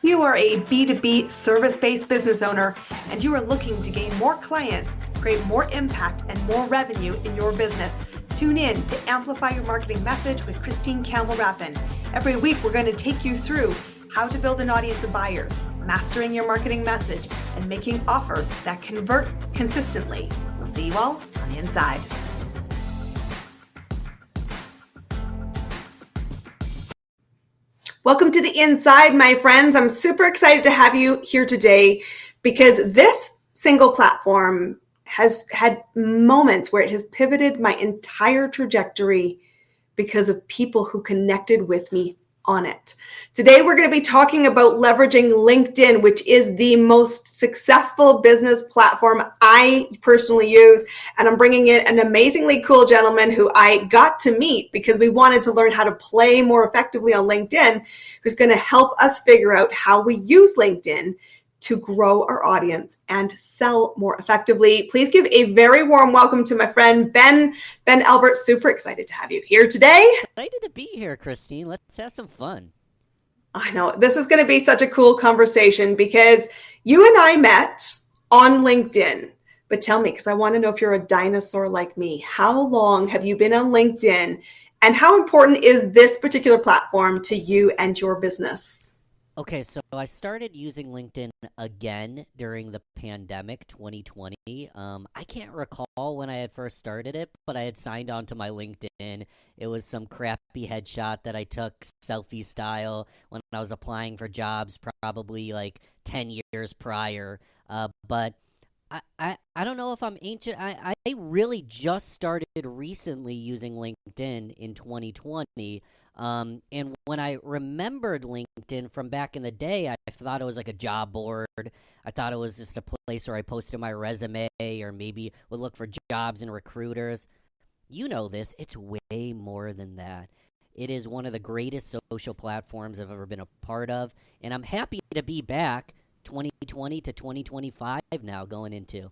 If you are a B2B service-based business owner and you are looking to gain more clients, create more impact and more revenue in your business, tune in to Amplify Your Marketing Message with Christine Campbell-Rappin. Every week, we're going to take you through how to build an audience of buyers, mastering your marketing message, and making offers that convert consistently. We'll see you all on the inside. Welcome to the inside, my friends. I'm super excited to have you here today because this single platform has had moments where it has pivoted my entire trajectory because of people who connected with me on it. Today, we're going to be talking about leveraging LinkedIn, which is the most successful business platform I personally use. And I'm bringing in an amazingly cool gentleman who I got to meet because we wanted to learn how to play more effectively on LinkedIn, who's going to help us figure out how we use LinkedIn to grow our audience and sell more effectively. Please give a very warm welcome to my friend, Ben Albert. Super excited to have you here today. Excited to be here, Christine. Let's have some fun. I know this is going to be such a cool conversation because you and I met on LinkedIn. But tell me, because I want to know if you're a dinosaur like me, how long have you been on LinkedIn and how important is this particular platform to you and your business? Okay, so I started using LinkedIn again during the pandemic 2020. I can't recall when I had first started it, but I had signed on to my LinkedIn. It was some crappy headshot that I took selfie style when I was applying for jobs probably like 10 years prior. But I don't know if I'm ancient. I really just started recently using LinkedIn in 2020. And when I remembered LinkedIn from back in the day, I thought it was like a job board. I thought it was just a place where I posted my resume or maybe would look for jobs and recruiters. You know this, it's way more than that. It is one of the greatest social platforms I've ever been a part of, and I'm happy to be back 2020 to 2025 now going into.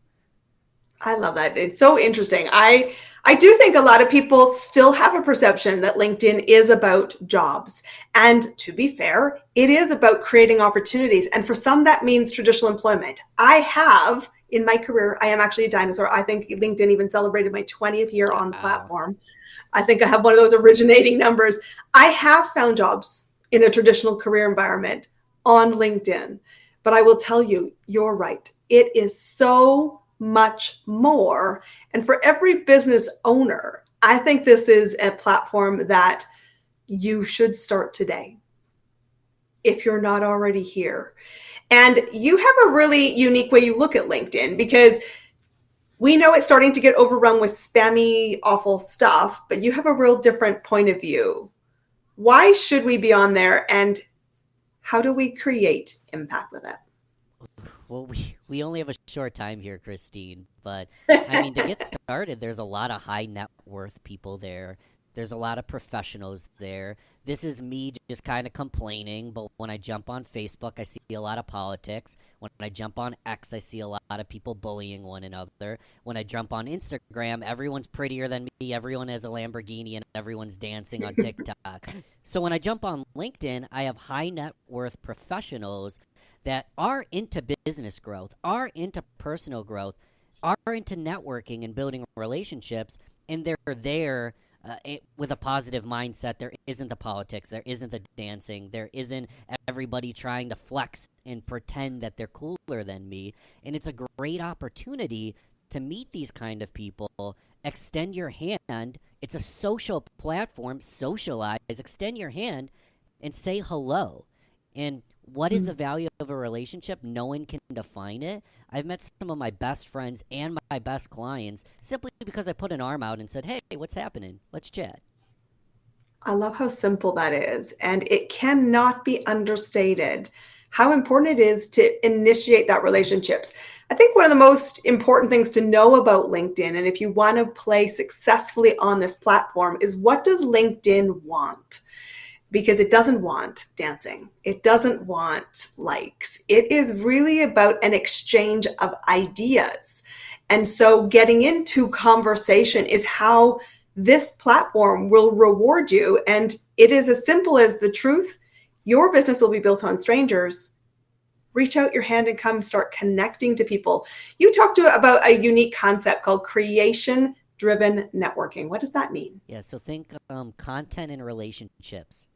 I love that. It's so interesting. I do think a lot of people still have a perception that LinkedIn is about jobs. And to be fair, it is about creating opportunities. And for some, that means traditional employment. I have in my career, I am actually a dinosaur. I think LinkedIn even celebrated my 20th year on the Wow. platform. I think I have one of those originating numbers. I have found jobs in a traditional career environment on LinkedIn. But I will tell you, you're right. It is so much more. And for every business owner, I think this is a platform that you should start today if you're not already here. And you have a really unique way you look at LinkedIn because we know it's starting to get overrun with spammy, awful stuff, but you have a real different point of view. Why should we be on there and how do we create impact with Well, we only have a short time here, Christine, but I mean, to it? get started, there's a lot of high net worth people there. There's a lot of professionals there. This is me just kind of complaining, but when I jump on Facebook, I see a lot of politics. When I jump on X, I see a lot of people bullying one another. When I jump on Instagram, everyone's prettier than me, everyone has a Lamborghini, and everyone's dancing on TikTok. So when I jump on LinkedIn, I have high net worth professionals that are into business growth, are into personal growth, are into networking and building relationships, and they're there with a positive mindset. There isn't the politics, there isn't the dancing, there isn't everybody trying to flex and pretend that they're cooler than me. And it's a great opportunity to meet these kind of people, extend your hand. It's a social platform, socialize, extend your hand and say hello. And what is the value of a relationship? No one can define it. I've met some of my best friends and my best clients simply because I put an arm out and said, hey, what's happening? Let's chat. I love how simple that is. And it cannot be understated how important it is to initiate that relationships. I think one of the most important things to know about LinkedIn, and if you want to play successfully on this platform, is what does LinkedIn want? Because it doesn't want dancing. It doesn't want likes. It is really about an exchange of ideas. And so getting into conversation is how this platform will reward you. And it is as simple as the truth. Your business will be built on strangers. reach out your hand and come start connecting to people. You talked about a unique concept called creation-driven networking. What does that mean? Yeah, so think content and relationships.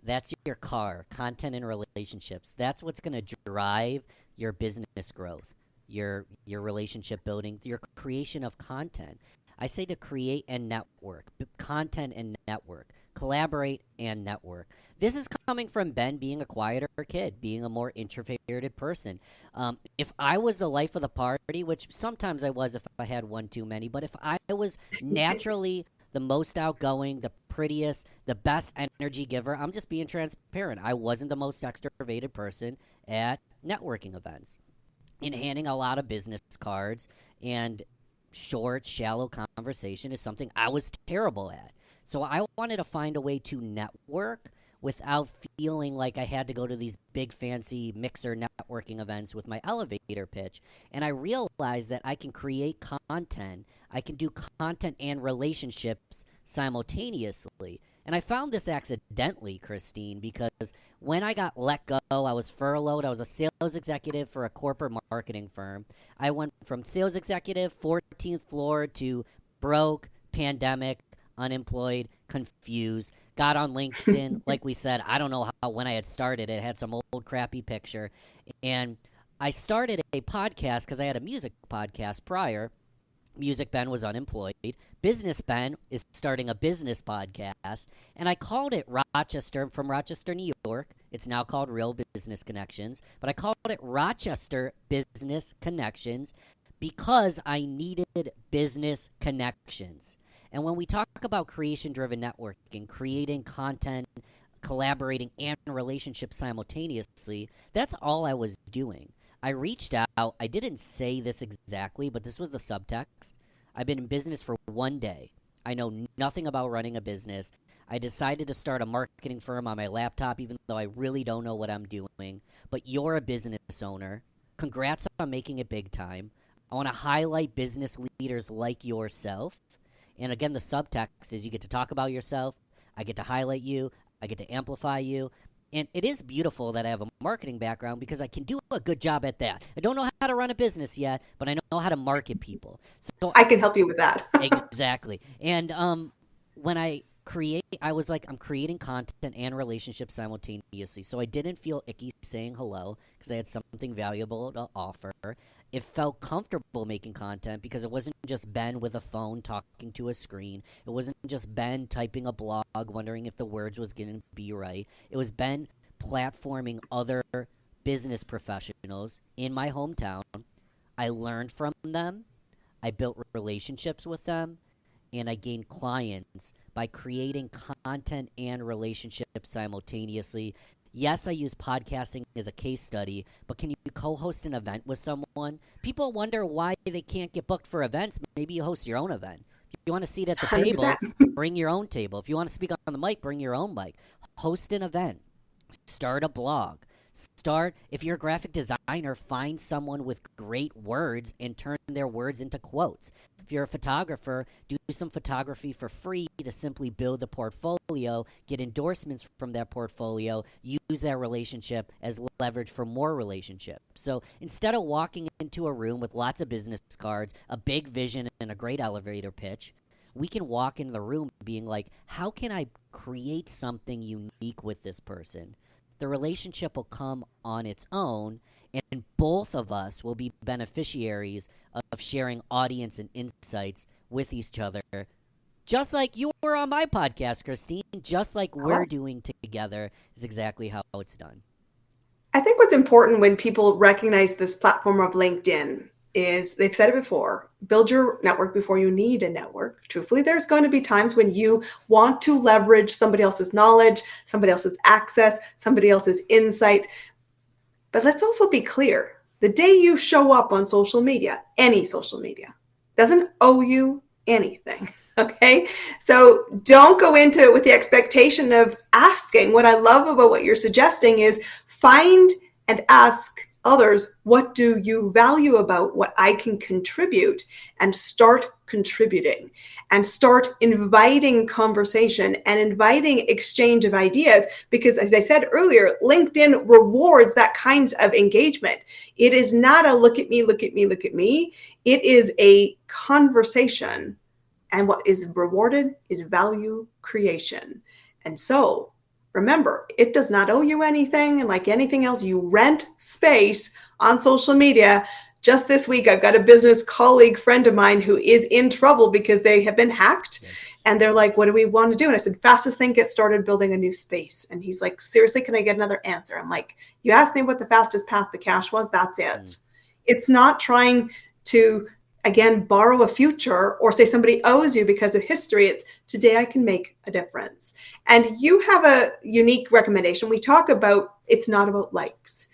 That's your car, content and relationships. That's what's going to drive your business growth, your relationship building, your creation of content. I say to create and network, content and network, collaborate and network. This is coming from Ben being a quieter kid, being a more introverted person. If I was the life of the party, which sometimes I was if I had one too many, but if I was naturally the most outgoing, the prettiest, the best energy giver, I'm just being transparent. I wasn't the most extroverted person at networking events and handing a lot of business cards and short, shallow conversation is something I was terrible at. So I wanted to find a way to network without feeling like I had to go to these big fancy mixer networking events with my elevator pitch. And I realized that I can create content, I can do content and relationships simultaneously. And I found this accidentally, Christine, because when I got let go, I was furloughed. I was a sales executive for a corporate marketing firm. I went from sales executive, 14th floor, to broke, pandemic, unemployed, confused. Got on LinkedIn, like we said, I don't know how, when I had started, it had some old crappy picture. And I started a podcast because I had a music podcast prior. Music Ben was unemployed. Business Ben is starting a business podcast. And I called it Rochester, from Rochester, New York. It's now called Real Business Connections. But I called it Rochester Business Connections because I needed business connections. And when we talk about creation-driven networking, creating content, collaborating, and relationships simultaneously, that's all I was doing. I reached out. I didn't say this exactly, but this was the subtext. I've been in business for one day. I know nothing about running a business. I decided to start a marketing firm on my laptop, even though I really don't know what I'm doing. But you're a business owner. Congrats on making it big time. I want to highlight business leaders like yourself. And again, the subtext is you get to talk about yourself. I get to highlight you. I get to amplify you. And it is beautiful that I have a marketing background because I can do a good job at that. I don't know how to run a business yet, but I know how to market people. So I can help you with that. Exactly. And when I I was like, I'm creating content and relationships simultaneously. So I didn't feel icky saying hello because I had something valuable to offer. It felt comfortable making content because it wasn't just Ben with a phone talking to a screen. It wasn't just Ben typing a blog wondering if the words was going to be right. It was Ben platforming other business professionals in my hometown. I learned from them. I built relationships with them. And I gained clients by creating content and relationships simultaneously. Yes, I use podcasting as a case study, but can you co-host an event with someone? People wonder why they can't get booked for events. Maybe you host your own event. If you want to sit at the table, bring your own table. If you want to speak on the mic, bring your own mic. Host an event. Start a blog. If you're a graphic designer, find someone with great words and turn their words into quotes. If you're a photographer, do some photography for free to simply build the portfolio, get endorsements from that portfolio, use that relationship as leverage for more relationships. So instead of walking into a room with lots of business cards, a big vision, and a great elevator pitch, we can walk in the room being like, how can I create something unique with this person? The relationship will come on its own, and both of us will be beneficiaries of sharing audience and insights with each other. Just like you were on my podcast, Christine, just like we're doing together is exactly how it's done. I think what's important when people recognize this platform of LinkedIn is, they've said it before, build your network before you need a network. Truthfully, there's going to be times when you want to leverage somebody else's knowledge, somebody else's access, somebody else's insights. But let's also be clear. The day you show up on social media, any social media, doesn't owe you anything, okay? So don't go into it with the expectation of asking. What I love about what you're suggesting is find and ask others, what do you value about what I can contribute, and start contributing and start inviting conversation and inviting exchange of ideas. Because as I said earlier, LinkedIn rewards that kinds of engagement. It is not a look at me, look at me, look at me. It is a conversation. And what is rewarded is value creation. And so remember, it does not owe you anything. And like anything else, you rent space on social media. Just this week, I've got a business colleague friend of mine who is in trouble because they have been hacked. Yes. And they're like, what do we want to do? And I said, fastest thing, get started building a new space. And he's like, seriously, can I get another answer? I'm like, you asked me what the fastest path to cash was. That's it. It's not trying to, again, borrow a future or say somebody owes you because of history. It's today I can make a difference. And you have a unique recommendation. We talk about it's not about likes.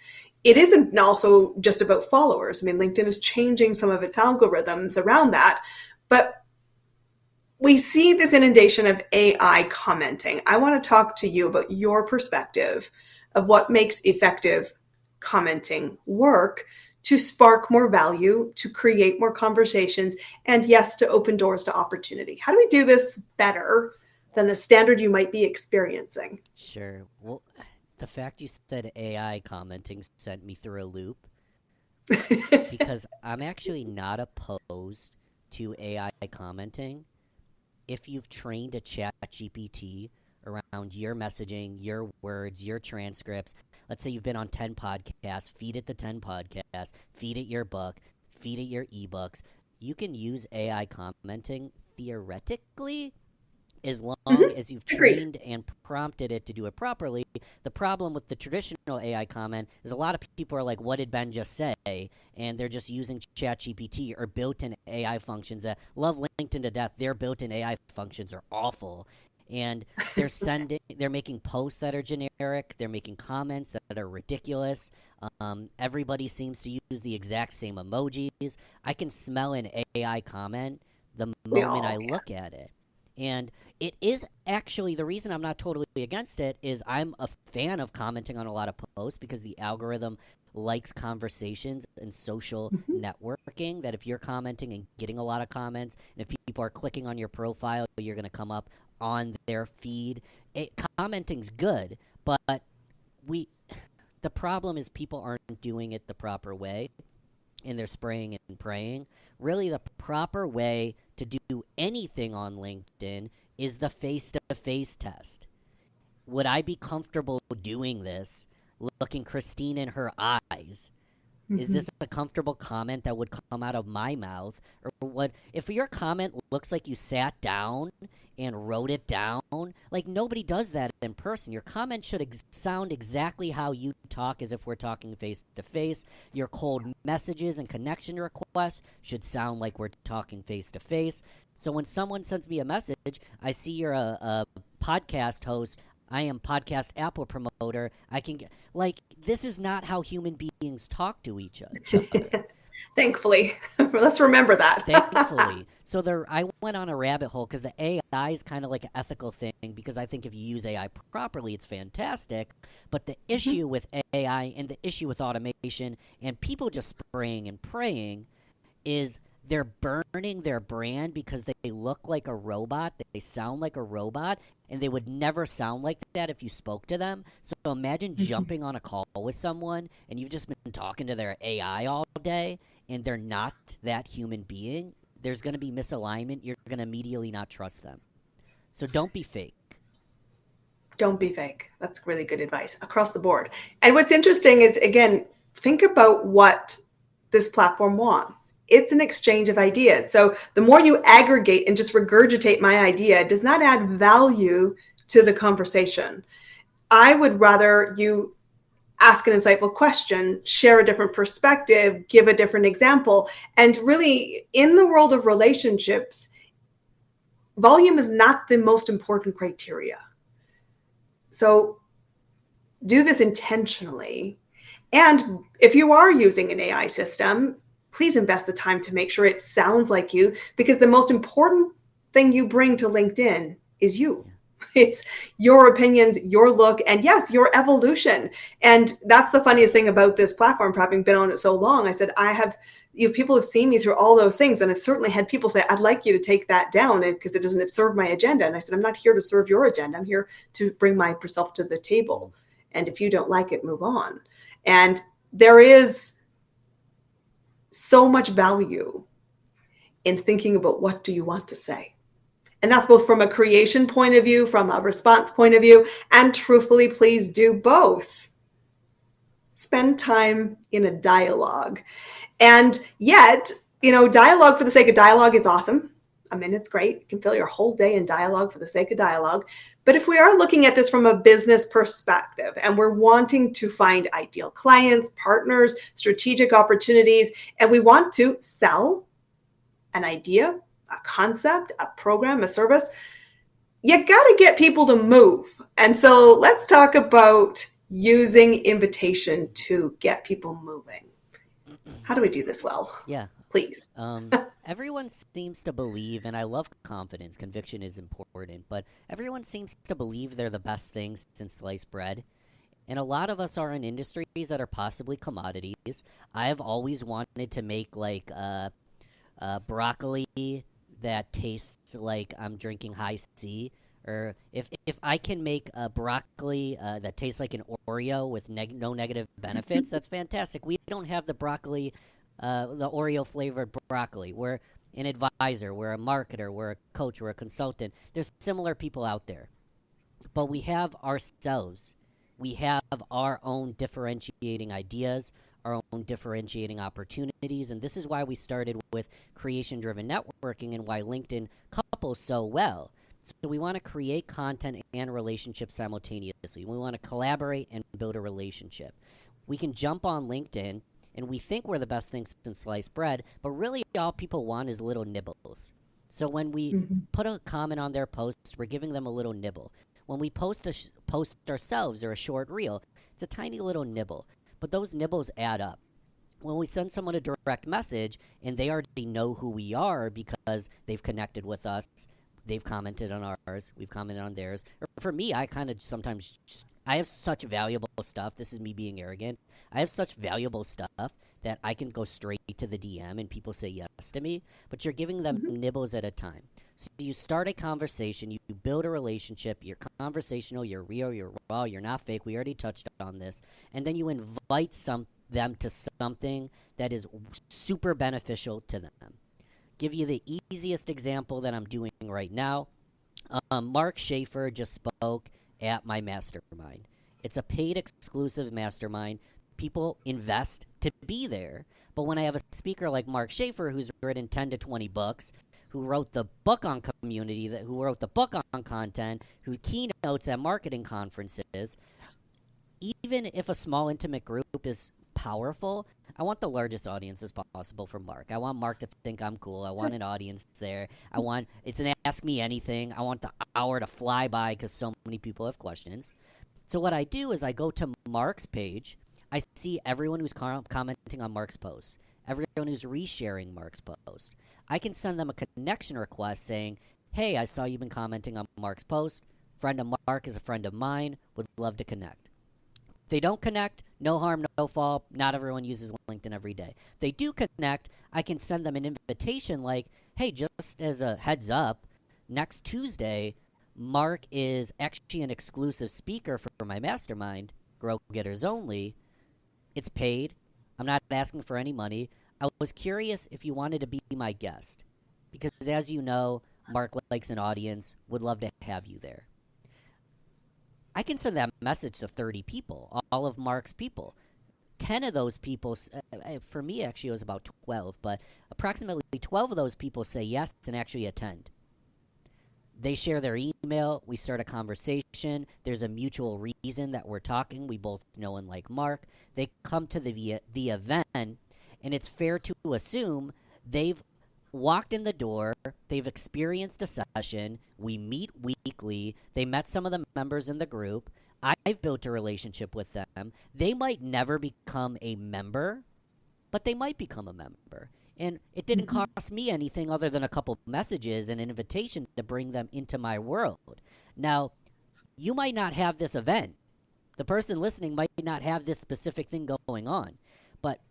It isn't also just about followers. I mean, LinkedIn is changing some of its algorithms around that, but we see this inundation of AI commenting. I want to talk to you about your perspective of what makes effective commenting work to spark more value, to create more conversations, and yes, to open doors to opportunity. How do we do this better than the standard you might be experiencing? Sure. Well, the fact you said AI commenting sent me through a loop because I'm actually not opposed to AI commenting. If you've trained a chat GPT around your messaging, your words, your transcripts, let's say you've been on 10 podcasts, feed it the 10 podcasts, feed it your book, feed it your ebooks. You can use AI commenting theoretically as long as you've trained and prompted it to do it properly. The problem with the traditional AI comment is a lot of people are like, what did Ben just say? And they're just using ChatGPT or built-in AI functions that love LinkedIn to death. Their built-in AI functions are awful. And they're making posts that are generic. They're making comments that are ridiculous. Everybody seems to use the exact same emojis. I can smell an AI comment the moment I look at it. And it is actually, the reason I'm not totally against it is I'm a fan of commenting on a lot of posts because the algorithm likes conversations and social networking, that if you're commenting and getting a lot of comments, and if people are clicking on your profile, you're going to come up on their feed. Commenting's good, but the problem is people aren't doing it the proper way, and they're spraying and praying. Really, the proper way to do anything on LinkedIn is the face-to-face test. Would I be comfortable doing this, looking Christine in her eyes? Is this a comfortable comment that would come out of my mouth? Or what if your comment looks like you sat down and wrote it down? Like, nobody does that in person. Your comment should sound exactly how you talk, as if we're talking face to face. Your cold messages and connection requests should sound like we're talking face to face. So when someone sends me a message, I see you're a podcast host. I am podcast Apple promoter. I can get, like, this is not how human beings talk to each other. Thankfully. Let's remember that. Thankfully. So I went on a rabbit hole because the AI is kind of like an ethical thing, because I think if you use AI properly, it's fantastic. But the issue with AI and the issue with automation and people just spraying and praying is they're burning their brand because they look like a robot, they sound like a robot, and they would never sound like that if you spoke to them. So imagine jumping on a call with someone and you've just been talking to their AI all day and they're not that human being. There's going to be misalignment. You're going to immediately not trust them. So don't be fake. Don't be fake. That's really good advice across the board. And what's interesting is, again, think about what this platform wants. It's an exchange of ideas. So the more you aggregate and just regurgitate my idea does not add value to the conversation. I would rather you ask an insightful question, share a different perspective, give a different example. And really, in the world of relationships, volume is not the most important criteria. So do this intentionally. And if you are using an AI system, please invest the time to make sure it sounds like you, because the most important thing you bring to LinkedIn is you. It's your opinions, your look, and yes, your evolution. And that's the funniest thing about this platform, for having been on it so long. I said, I have people have seen me through all those things. And I've certainly had people say, I'd like you to take that down because it doesn't serve my agenda. And I said, I'm not here to serve your agenda. I'm here to bring myself to the table. And if you don't like it, move on. And there is so much value in thinking about what do you want to say. And that's both from a creation point of view, from a response point of view, and truthfully, please do both. Spend time in a dialogue. And yet, dialogue for the sake of dialogue is awesome. I mean, it's great. You can fill your whole day in dialogue for the sake of dialogue. But if we are looking at this from a business perspective and we're wanting to find ideal clients, partners, strategic opportunities, and we want to sell an idea, a concept, a program, a service, you got to get people to move. And so let's talk about using invitation to get people moving. How do we do this well? Yeah. Please. Everyone seems to believe, and I love confidence, conviction is important, but everyone seems to believe they're the best things since sliced bread. And a lot of us are in industries that are possibly commodities. I have always wanted to make like broccoli that tastes like I'm drinking high C. Or if I can make a broccoli that tastes like an Oreo with no negative benefits, that's fantastic. We don't have the broccoli, the Oreo flavored broccoli. We're an advisor, we're a marketer, we're a coach, we're a consultant. There's similar people out there. But we have ourselves. We have our own differentiating ideas, our own differentiating opportunities. And this is why we started with creation-driven networking and why LinkedIn couples so well. So we want to create content and relationships simultaneously. We want to collaborate and build a relationship. We can jump on LinkedIn, and we think we're the best thing since sliced bread, but really all people want is little nibbles. So when we put a comment on their post, we're giving them a little nibble. When we post ourselves or a short reel, it's a tiny little nibble. But those nibbles add up. When we send someone a direct message, and they already know who we are because they've connected with us, they've commented on ours, we've commented on theirs. Or for me, I kind of sometimes I have such valuable stuff. This is me being arrogant. I have such valuable stuff that I can go straight to the DM and people say yes to me, but you're giving them nibbles at a time. So you start a conversation, you build a relationship, you're conversational, you're real, you're raw, you're not fake. We already touched on this. And then you invite them to something that is super beneficial to them. Give you the easiest example that I'm doing right now. Mark Schaefer just spoke at my mastermind. It's a paid exclusive mastermind. People invest to be there. But when I have a speaker like Mark Schaefer, who's written 10 to 20 books, who wrote the book on community, who wrote the book on content, who keynotes at marketing conferences, even if a small intimate group is powerful, I want the largest audience as possible for Mark. I want Mark to think I'm cool. I want an audience there. It's an Ask Me Anything. I want the hour to fly by because so many people have questions. So what I do is I go to Mark's page. I see everyone who's commenting on Mark's post, everyone who's resharing Mark's post. I can send them a connection request saying, hey, I saw you've been commenting on Mark's post. Friend of Mark is a friend of mine. Would love to connect. If they don't connect, no harm, no foul. Not everyone uses LinkedIn every day. If they do connect, I can send them an invitation like, hey, just as a heads up, next Tuesday, Mark is actually an exclusive speaker for my mastermind, Grow Getters Only. It's paid. I'm not asking for any money. I was curious if you wanted to be my guest because, as you know, Mark likes an audience, would love to have you there. I can send that message to 30 people, all of Mark's people. 10 of those people, for me actually it was about 12, but approximately 12 of those people say yes and actually attend. They share their email. We start a conversation. There's a mutual reason that we're talking. We both know and like Mark. They come to the event, and it's fair to assume they've walked in the door. They've experienced a session. We meet weekly. They met some of the members in the group. I've built a relationship with them. They might never become a member, but they might become a member. And it didn't cost me anything other than a couple messages and an invitation to bring them into my world. Now, you might not have this event. The person listening might not have this specific thing going on. But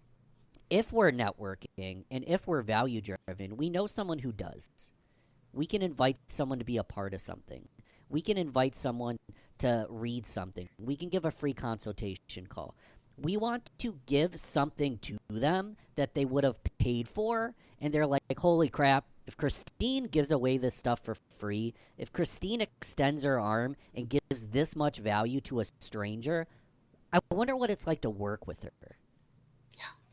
if we're networking and if we're value driven, we know someone who does. We can invite someone to be a part of something. We can invite someone to read something. We can give a free consultation call. We want to give something to them that they would have paid for, and they're like, holy crap, if Christine gives away this stuff for free, if Christine extends her arm and gives this much value to a stranger, I wonder what it's like to work with her.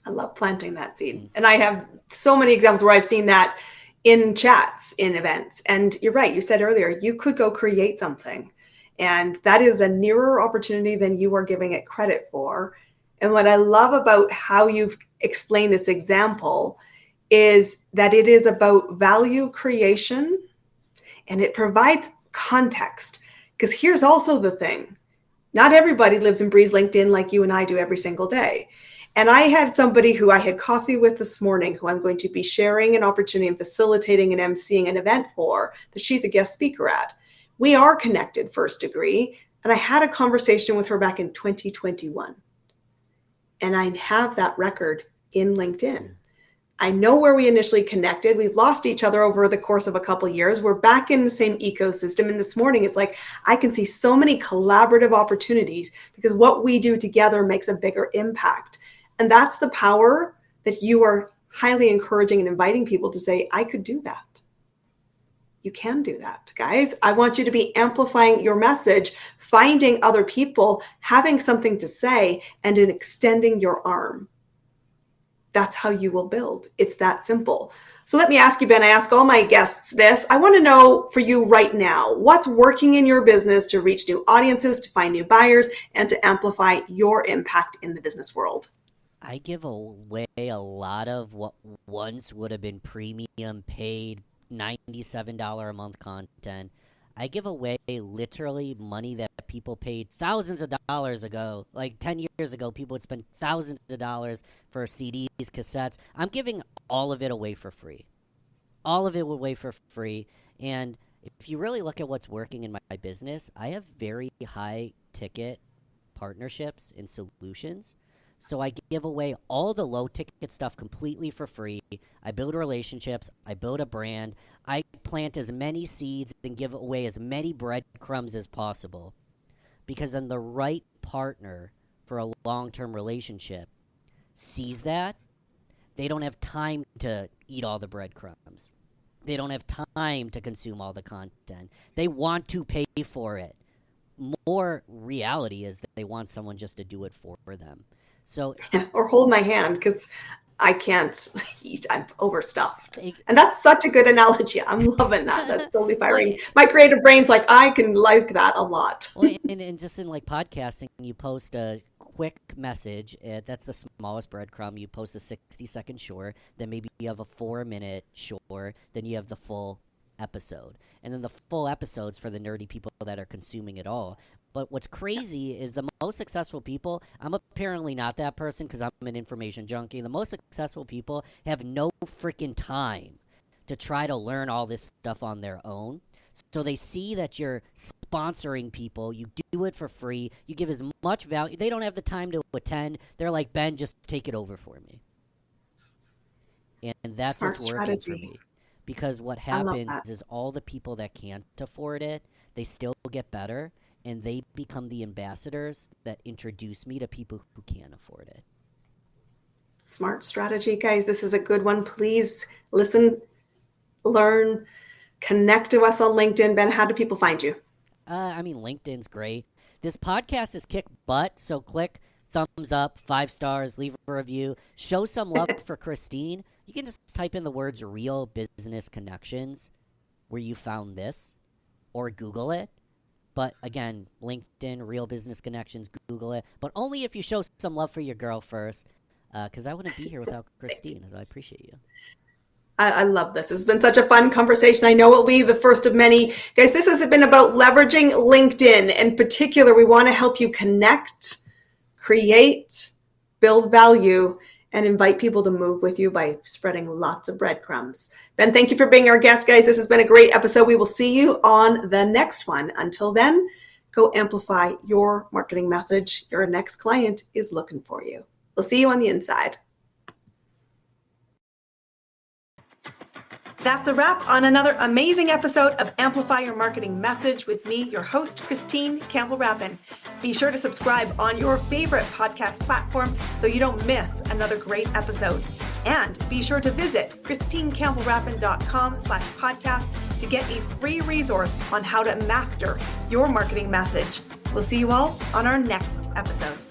I love planting that seed. And I have so many examples where I've seen that in chats, in events. And you're right. You said earlier, you could go create something. And that is a nearer opportunity than you are giving it credit for. And what I love about how you've explained this example is that it is about value creation and it provides context. Because here's also the thing. Not everybody lives and breathes LinkedIn like you and I do every single day. And I had somebody who I had coffee with this morning who I'm going to be sharing an opportunity and facilitating and emceeing an event for that she's a guest speaker at. We are connected first degree. And I had a conversation with her back in 2021. And I have that record in LinkedIn. I know where we initially connected. We've lost each other over the course of a couple of years. We're back in the same ecosystem. And this morning, it's like, I can see so many collaborative opportunities because what we do together makes a bigger impact. And that's the power that you are highly encouraging and inviting people to say, I could do that. You can do that, guys. I want you to be amplifying your message, finding other people, having something to say, and in extending your arm. That's how you will build. It's that simple. So let me ask you, Ben, I ask all my guests this. I want to know for you right now, what's working in your business to reach new audiences, to find new buyers, and to amplify your impact in the business world? I give away a lot of what once would have been premium paid $97 a month content. I give away literally money that people paid thousands of dollars ago. Like 10 years ago, people would spend thousands of dollars for CDs, cassettes. I'm giving all of it away for free. All of it away for free. And if you really look at what's working in my business, I have very high ticket partnerships and solutions. So I give away all the low ticket stuff completely for free. I build relationships. I build a brand. I plant as many seeds and give away as many breadcrumbs as possible. Because then the right partner for a long-term relationship sees that. They don't have time to eat all the breadcrumbs. They don't have time to consume all the content. They want to pay for it. More reality is that they want someone just to do it for them. So, or hold my hand because I can't eat. I'm overstuffed. And that's such a good analogy. I'm loving that. That's totally firing. My creative brain's like, I can like that a lot. Well, and just in like podcasting, you post a quick message. That's the smallest breadcrumb. You post a 60-second short. Then maybe you have a 4-minute short. Then you have the full episode. And then the full episode's for the nerdy people that are consuming it all. But what's crazy is the most successful people, I'm apparently not that person because I'm an information junkie. The most successful people have no freaking time to try to learn all this stuff on their own. So they see that you're sponsoring people. You do it for free. You give as much value. They don't have the time to attend. They're like, Ben, just take it over for me. And that's Smart what's working strategy. for me. Because what happens is all the people that can't afford it, they still get better. And they become the ambassadors that introduce me to people who can't afford it. Smart strategy, guys. This is a good one. Please listen, learn, connect to us on LinkedIn. Ben, how do people find you? LinkedIn's great. This podcast is kick butt, so click thumbs up, 5 stars, leave a review. Show some love for Christine. You can just type in the words Real Business Connections where you found this or Google it. But again, LinkedIn, Real Business Connections, Google it. But only if you show some love for your girl first, because I wouldn't be here without Christine. So I appreciate you. I love this. It's been such a fun conversation. I know it'll be the first of many. Guys, this has been about leveraging LinkedIn. In particular, we want to help you connect, create, build value, and invite people to move with you by spreading lots of breadcrumbs. Ben, thank you for being our guest, guys. This has been a great episode. We will see you on the next one. Until then, go amplify your marketing message. Your next client is looking for you. We'll see you on the inside. That's a wrap on another amazing episode of Amplify Your Marketing Message with me, your host, Christine Campbell-Rapin. Be sure to subscribe on your favorite podcast platform so you don't miss another great episode. And be sure to visit christinecampbellrapin.com/podcast to get a free resource on how to master your marketing message. We'll see you all on our next episode.